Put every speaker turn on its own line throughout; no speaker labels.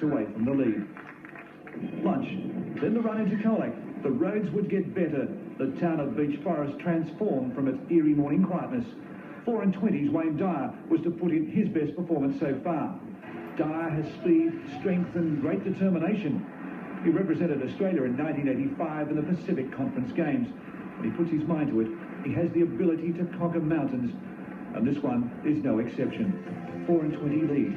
away from the lead. Lunch, then the run into Colac. The roads would get better. The town of Beach Forest transformed from its eerie morning quietness. 4 and 20's Wayne Dyer was to put in his best performance so far. Dyer has speed, strength and great determination. He represented Australia in 1985 in the Pacific Conference Games. When he puts his mind to it, he has the ability to conquer mountains. And this one is no exception. 4 and 20 lead.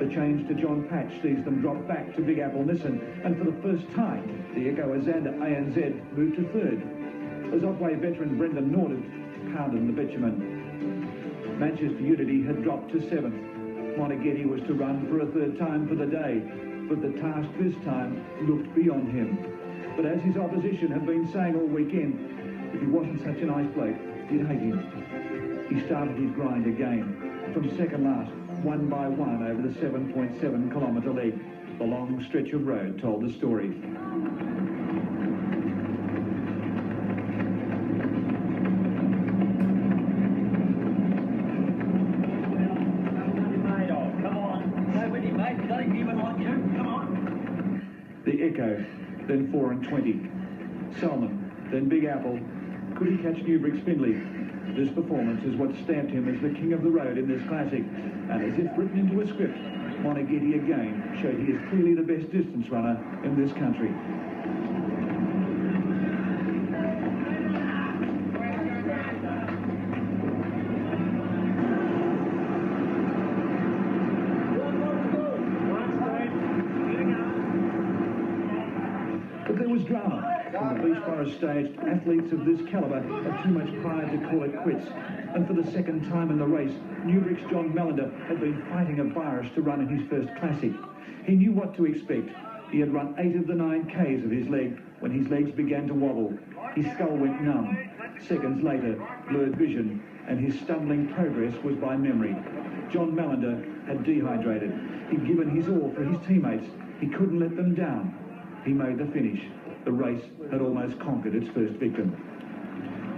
The change to John Patch sees them drop back to Big Apple Nissan, and for the first time, the Echo Azander ANZ moved to third, as Otway veteran Brendan Norded pounded the bitumen. Manchester Unity had dropped to 7th. Monaghetti was to run for a third time for the day, but the task this time looked beyond him. But as his opposition had been saying all weekend, if he wasn't such a nice bloke, you'd hate him. He started his grind again, from second last, one by one over the 7.7 kilometre leg. The long stretch of road told the story. The Echo, then 4 and 20. Salmon, then Big Apple. Could he catch Newbrick's Findlay? This performance is what stamped him as the king of the road in this classic. And as if written into a script, Monaghetti again showed he is clearly the best distance runner in this country. But there was drama. On the Beach Forest stage, athletes of this calibre had too much pride to call it quits. And for the second time in the race, Newbrick's John Mallender had been fighting a virus to run in his first classic. He knew what to expect. He had run 8 of the 9 Ks of his leg when his legs began to wobble. His skull went numb. Seconds later, blurred vision, and his stumbling progress was by memory. John Mallender had dehydrated. He'd given his all for his teammates. He couldn't let them down. He made the finish. The race had almost conquered its first victim.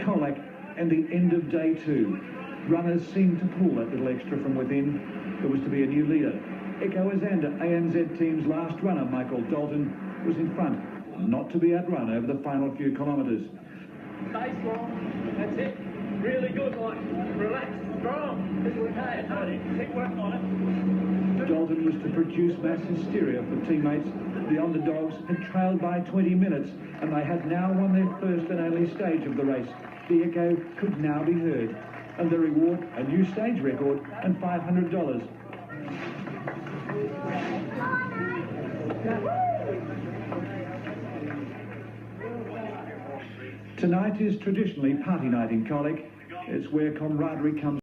Colac and the end of day 2. Runners seemed to pull that little extra from within. There was to be a new leader. Echo Azander ANZ team's last runner, Michael Dalton, was in front, not to be outrun over the final few kilometres.
Stay strong, that's it. Really good, like, relax, strong. This is okay, keep working on it.
Dalton was to produce mass hysteria for teammates. The underdogs had trailed by 20 minutes, and they had now won their first and only stage of the race. The Echo could now be heard, and the reward, a new stage record and $500. Tonight is traditionally party night in Colac. It's where camaraderie comes